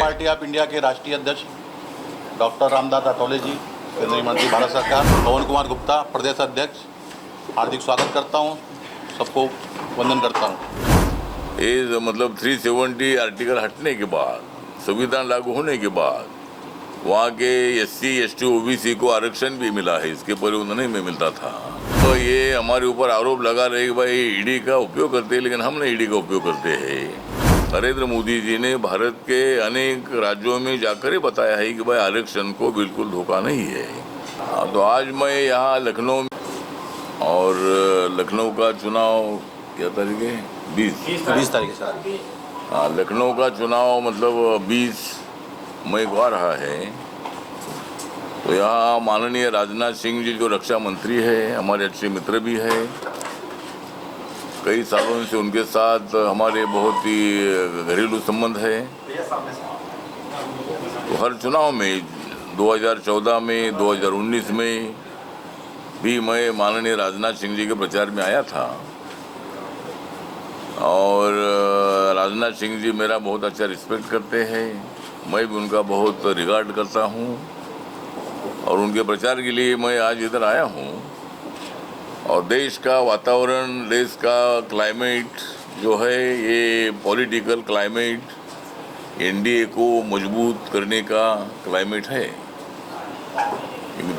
Party of India के राष्ट्रीय अध्यक्ष डॉक्टर रामदास अठौले जी, केंद्रीय मंत्री भारत सरकार, पवन कुमार गुप्ता प्रदेश अध्यक्ष, हार्दिक स्वागत करता हूं, सबको वंदन करता हूं। ये मतलब 370 आर्टिकल हटने के बाद, संविधान लागू होने के बाद वहाँ के SC ST OBC को आरक्षण भी मिला है, इसके पहले उन्हें नहीं मिलता था। तो ये हमारे ऊपर आरोप लगा रहे कि भाई ईडी का उपयोग करते हैं, लेकिन हम नहीं ईडी का उपयोग करते हैं। नरेंद्र मोदी जी ने भारत के अनेक राज्यों में जाकर ही बताया है कि भाई आरक्षण को बिल्कुल धोखा नहीं है। तो आज मैं यहाँ लखनऊ में, और लखनऊ का चुनाव क्या तारीख है? 20 तारीख से। हाँ, लखनऊ का चुनाव मतलब 20 मई को आ रहा है। तो यहाँ माननीय राजनाथ सिंह जी जो रक्षा मंत्री है, हमारे अच्छे मित्र भी है, कई सालों से उनके साथ हमारे बहुत ही घरेलू संबंध है। तो हर चुनाव में 2014 में, 2019 में भी मैं माननीय राजनाथ सिंह जी के प्रचार में आया था, और राजनाथ सिंह जी मेरा बहुत अच्छा रिस्पेक्ट करते हैं, मैं भी उनका बहुत रिगार्ड करता हूं, और उनके प्रचार के लिए मैं आज इधर आया हूं। और देश का वातावरण, देश का क्लाइमेट जो है, ये पॉलिटिकल क्लाइमेट एनडीए को मजबूत करने का क्लाइमेट है।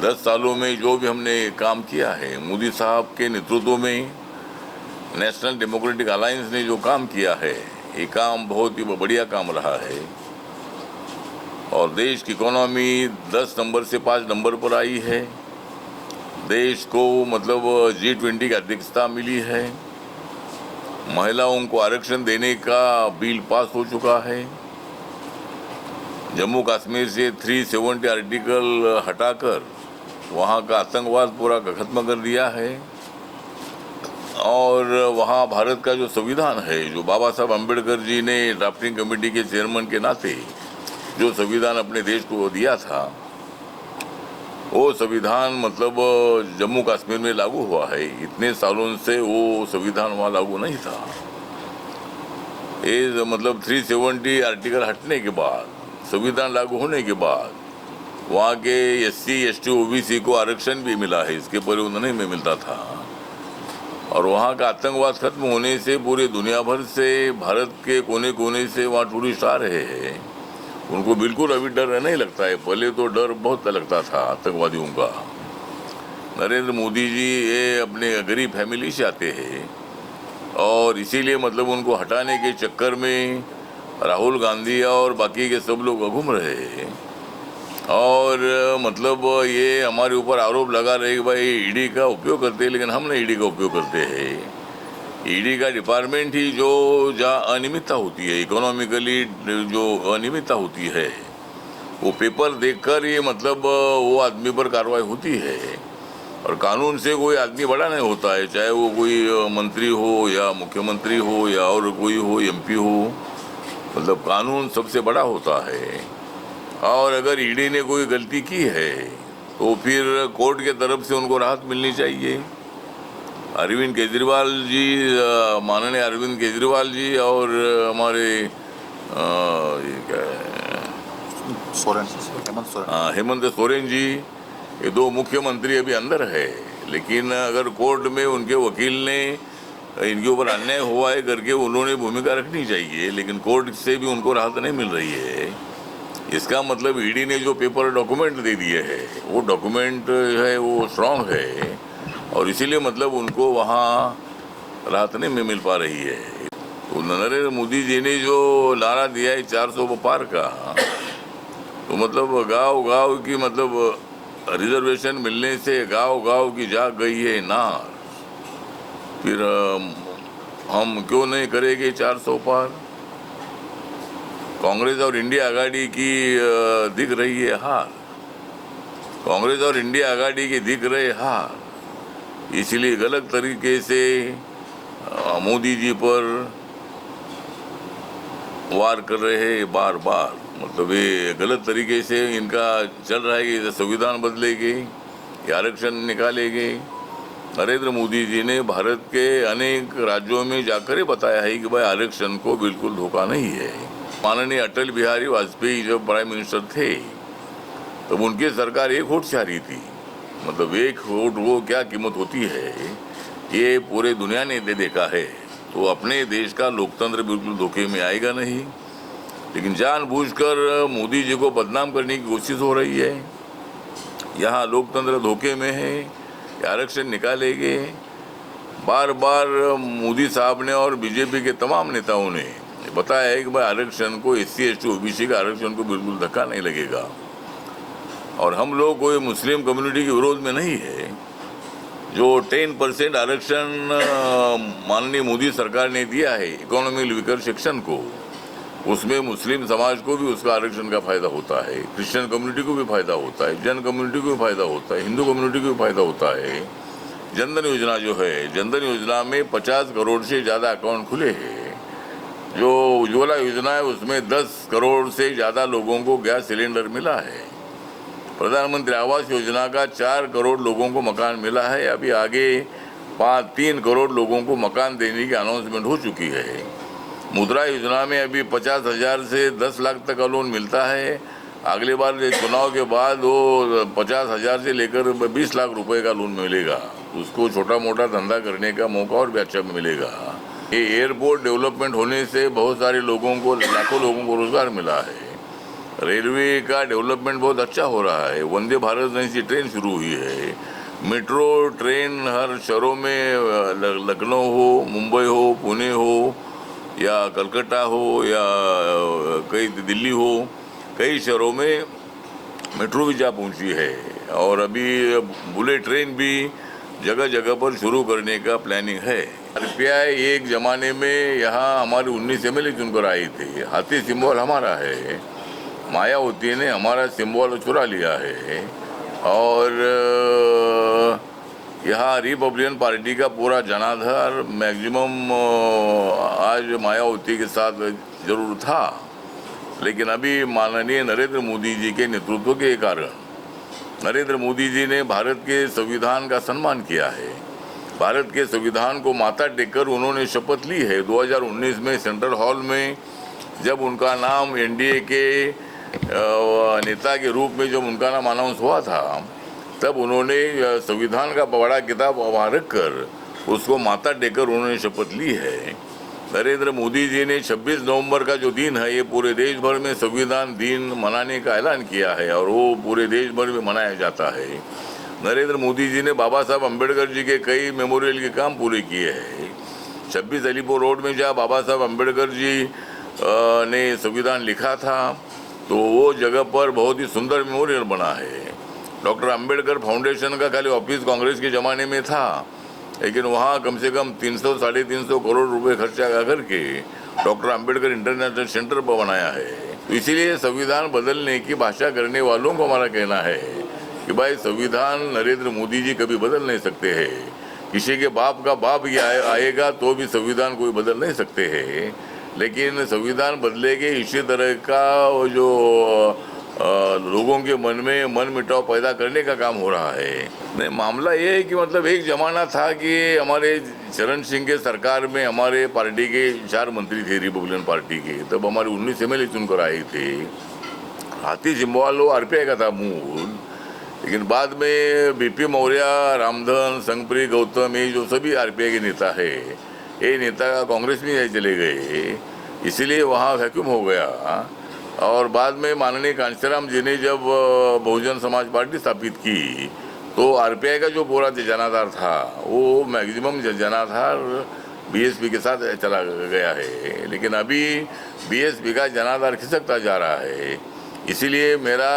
10 सालों में जो भी हमने काम किया है, मोदी साहब के नेतृत्व में नेशनल डेमोक्रेटिक अलायंस ने जो काम किया है, ये काम बहुत ही बढ़िया काम रहा है। और देश की इकोनॉमी 10 नंबर से 5 नंबर पर आई है। देश को मतलब G20 की अध्यक्षता मिली है। महिलाओं को आरक्षण देने का बिल पास हो चुका है। जम्मू कश्मीर से 370 आर्टिकल हटाकर वहाँ का आतंकवाद पूरा खत्म कर दिया है। और वहाँ भारत का जो संविधान है, जो बाबा साहब अम्बेडकर जी ने ड्राफ्टिंग कमेटी के चेयरमैन के नाते जो संविधान अपने देश को दिया था, वो संविधान मतलब जम्मू कश्मीर में लागू हुआ है। इतने सालों से वो संविधान वहाँ लागू नहीं था। ये मतलब 370 आर्टिकल हटने के बाद, संविधान लागू होने के बाद वहाँ के SC ST OBC को आरक्षण भी मिला है, इसके पहले उन्हें नहीं मिलता था। और वहाँ का आतंकवाद खत्म होने से पूरे दुनिया भर से, भारत के कोने कोने से वहाँ टूरिस्ट आ रहे हैं। उनको बिल्कुल अभी डर नहीं लगता है, पहले तो डर बहुत लगता था आतंकवादियों का। नरेंद्र मोदी जी ये अपने गरीब फैमिली से आते हैं, और इसीलिए मतलब उनको हटाने के चक्कर में राहुल गांधी और बाकी के सब लोग घूम रहे हैं। और मतलब ये हमारे ऊपर आरोप लगा रहे कि भाई ईडी का उपयोग करते हैं, लेकिन हम नहीं ईडी का उपयोग करते हैं। ईडी का डिपार्टमेंट ही जो जहाँ अनियमितता होती है, इकोनॉमिकली जो अनियमितता होती है, वो पेपर देखकर ये मतलब वो आदमी पर कार्रवाई होती है। और कानून से कोई आदमी बड़ा नहीं होता है, चाहे वो कोई मंत्री हो या मुख्यमंत्री हो या और कोई हो, MP हो, मतलब कानून सबसे बड़ा होता है। और अगर ईडी ने कोई गलती की है तो फिर कोर्ट के तरफ से उनको राहत मिलनी चाहिए। अरविंद केजरीवाल जी, माननीय अरविंद केजरीवाल जी, और हमारे ये क्या है, हेमंत सोरेन जी, ये 2 मुख्यमंत्री अभी अंदर है। लेकिन अगर कोर्ट में उनके वकील ने इनके ऊपर अन्याय हुआ है करके उन्होंने भूमिका रखनी चाहिए, लेकिन कोर्ट से भी उनको राहत नहीं मिल रही है। इसका मतलब ईडी ने जो पेपर डॉक्यूमेंट दे दिए है, वो डॉक्यूमेंट है वो स्ट्रांग है, और इसीलिए मतलब उनको वहाँ राहत नहीं मिल पा रही है। तो नरेंद्र मोदी जी ने जो नारा दिया है 400 पार का, तो मतलब गाँव की मतलब रिजर्वेशन मिलने से गाँव की जाग गई है नार। फिर हम क्यों नहीं करेंगे 400 पार? कांग्रेस और इंडिया आघाड़ी की दिख रही है हार, कांग्रेस और इंडिया आघाड़ी की दिख रहे हार, इसलिए गलत तरीके से मोदी जी पर वार कर रहे हैं बार बार। मतलब ये गलत तरीके से इनका चल रहा है कि संविधान बदलेगी, आरक्षण निकालेंगे। नरेंद्र मोदी जी ने भारत के अनेक राज्यों में जाकर ही बताया है कि भाई आरक्षण को बिल्कुल धोखा नहीं है। माननीय अटल बिहारी वाजपेयी जब प्राइम मिनिस्टर थे तब उनकी सरकार एक वोट से हारी थी। मतलब एक वोट वो क्या कीमत होती है ये पूरे दुनिया ने देखा है। तो अपने देश का लोकतंत्र बिल्कुल धोखे में आएगा नहीं, लेकिन जानबूझकर मोदी जी को बदनाम करने की कोशिश हो रही है। यहाँ लोकतंत्र धोखे में है, आरक्षण निकालेंगे। बार बार मोदी साहब ने और बीजेपी के तमाम नेताओं ने बताया है कि भाई आरक्षण को SC ST OBC का आरक्षण को बिल्कुल धक्का नहीं लगेगा। और हम लोग कोई मुस्लिम कम्युनिटी के विरोध में नहीं है। जो 10% आरक्षण माननीय मोदी सरकार ने दिया है इकोनॉमिक वीकर सेक्शन को, उसमें मुस्लिम समाज को भी उसका आरक्षण का फायदा होता है, क्रिश्चियन कम्युनिटी को भी फायदा होता है, जैन कम्युनिटी को भी फायदा होता है, हिंदू कम्युनिटी को भी फायदा होता है। जनधन योजना जो है, जनधन योजना में 50 करोड़ से ज़्यादा अकाउंट खुले हैं। जो उज्ज्वला योजना है उसमें 10 करोड़ से ज़्यादा लोगों को गैस सिलेंडर मिला है। प्रधानमंत्री आवास योजना का 4 करोड़ लोगों को मकान मिला है। अभी आगे 3 करोड़ लोगों को मकान देने की अनाउंसमेंट हो चुकी है। मुद्रा योजना में अभी 50,000 से 10 लाख तक का लोन मिलता है। अगली बार चुनाव के बाद वो 50,000 से लेकर 20 लाख रुपए का लोन मिलेगा। उसको छोटा मोटा धंधा करने का मौका और भी अच्छा मिलेगा। ये एयरपोर्ट डेवलपमेंट होने से बहुत सारे लोगों को, लाखों लोगों को रोजगार मिला है। रेलवे का डेवलपमेंट बहुत अच्छा हो रहा है। वंदे भारत जैसी ट्रेन शुरू हुई है। मेट्रो ट्रेन हर शहरों में, लखनऊ हो, मुंबई हो, पुणे हो या कलकत्ता हो या कई दिल्ली हो, कई शहरों में मेट्रो भी जा पहुंची है। और अभी बुलेट ट्रेन भी जगह जगह पर शुरू करने का प्लानिंग है। RPI एक ज़माने में यहाँ हमारे 19 MLA चुनकर आए थे। हाथी सिंबल हमारा है, मायावती ने हमारा सिंबल चुरा लिया है। और यहाँ रिपब्लिकन पार्टी का पूरा जनाधार मैक्सिमम आज मायावती के साथ जरूर था, लेकिन अभी माननीय नरेंद्र मोदी जी के नेतृत्व के कारण नरेंद्र मोदी जी ने भारत के संविधान का सम्मान किया है। भारत के संविधान को माथा टेककर उन्होंने शपथ ली है। 2019 में सेंट्रल हॉल में जब उनका नाम NDA के नेता के रूप में जब उनका नाम अनाउंस हुआ था, तब उन्होंने संविधान का बड़ा किताब वहाँ रख कर उसको माथा टेकर उन्होंने शपथ ली है। नरेंद्र मोदी जी ने 26 नवंबर का जो दिन है, ये पूरे देश भर में संविधान दिन मनाने का ऐलान किया है और वो पूरे देश भर में मनाया जाता है। नरेंद्र मोदी जी ने बाबा साहब अम्बेडकर जी के कई मेमोरियल के काम पूरे किए हैं। 26 अलीपुर रोड में जहाँ बाबा साहब अम्बेडकर जी ने संविधान लिखा था, तो वो जगह पर बहुत ही सुंदर मेमोरियल बना है। डॉक्टर अम्बेडकर फाउंडेशन का खाली ऑफिस कांग्रेस के ज़माने में था, लेकिन वहाँ कम से कम 300-350 करोड़ रुपए खर्चा करके डॉक्टर अम्बेडकर इंटरनेशनल सेंटर पर बनाया है। तो इसीलिए संविधान बदलने की भाषा करने वालों को हमारा कहना है कि भाई संविधान नरेंद्र मोदी जी कभी बदल नहीं सकते हैं। किसी के बाप का बाप ही आएगा तो भी संविधान कोई बदल नहीं सकते हैं, लेकिन संविधान बदलेंगे इसी तरह का जो लोगों के मन में मन मिटाव पैदा करने का काम हो रहा है। नहीं, मामला ये है कि मतलब एक जमाना था कि हमारे चरण सिंह के सरकार में हमारे पार्टी के 4 मंत्री थे रिपब्लिकन पार्टी के, तब हमारे 19 MLA चुनकर आए थे। हाथी सिंबल RPI का था मूल, लेकिन बाद में BP मौर्य, रामधन, संगप्री, गौतम, ये जो सभी RPI के नेता है, ये नेता कांग्रेस में चले गए, इसीलिए वहाँ वैक्यूम हो गया। और बाद में माननीय कांशीराम जी ने जब बहुजन समाज पार्टी स्थापित की, तो RPI का जो पूरा जनाधार था वो मैक्सिमम जनाधार BSP के साथ चला गया है। लेकिन अभी BSP का जनाधार खिसकता जा रहा है। इसीलिए मेरा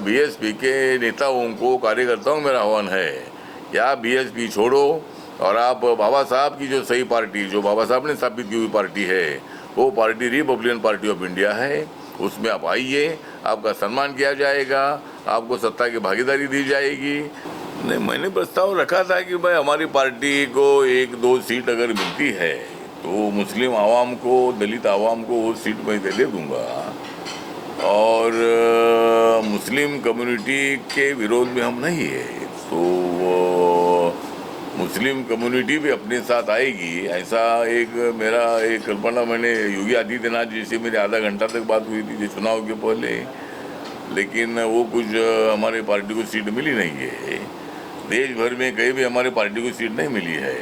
BSP के नेताओं को, कार्यकर्ताओं को मेरा आह्वान है, या BSP छोड़ो और आप बाबा साहब की जो सही पार्टी, जो बाबा साहब ने स्थापित की हुई पार्टी है, वो party Republican party of India है, उसमें आप आइए, आपका सम्मान किया जाएगा, आपको सत्ता की भागीदारी दी जाएगी। नहीं, मैंने प्रस्ताव रखा था कि भाई हमारी पार्टी को 1-2 सीट अगर मिलती है तो मुस्लिम आवाम को, दलित आवाम को वो सीट मैं दे दूंगा। और मुस्लिम कम्युनिटी के विरोध में हम नहीं है, तो मुस्लिम कम्युनिटी भी अपने साथ आएगी, ऐसा एक मेरा एक कल्पना मैंने योगी आदित्यनाथ जी से मेरी आधा घंटा तक बात हुई थी चुनाव के पहले, लेकिन वो कुछ हमारे पार्टी को सीट मिली नहीं है। देश भर में कहीं भी हमारे पार्टी को सीट नहीं मिली है।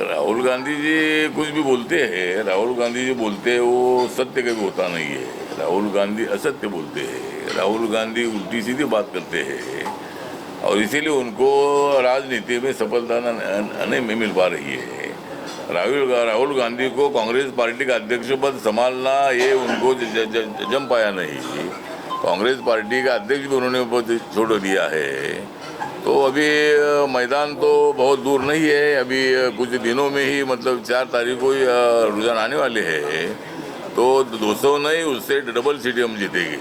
राहुल गांधी जी कुछ भी बोलते हैं, राहुल गांधी जी बोलते हैं वो सत्य कभी होता नहीं है। राहुल गांधी असत्य बोलते हैं, राहुल गांधी उल्टी सीधी बात करते हैं और इसीलिए उनको राजनीति में सफलता नहीं मिल पा रही है। राहुल गांधी को कांग्रेस पार्टी का अध्यक्ष पद संभालना ये उनको जम पाया नहीं। कांग्रेस पार्टी का अध्यक्ष भी उन्होंने पद छोड़ दिया है। तो अभी मैदान तो बहुत दूर नहीं है, अभी कुछ दिनों में ही मतलब 4 तारीख को ही रुझान आने वाले हैं, तो 200 नहीं उससे डबल सीटें हम जीतेंगे।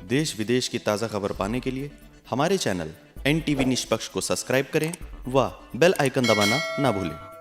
देश विदेश की ताज़ा खबर पाने के लिए हमारे चैनल NTV निष्पक्ष को सब्सक्राइब करें व बेल आइकन दबाना ना भूलें।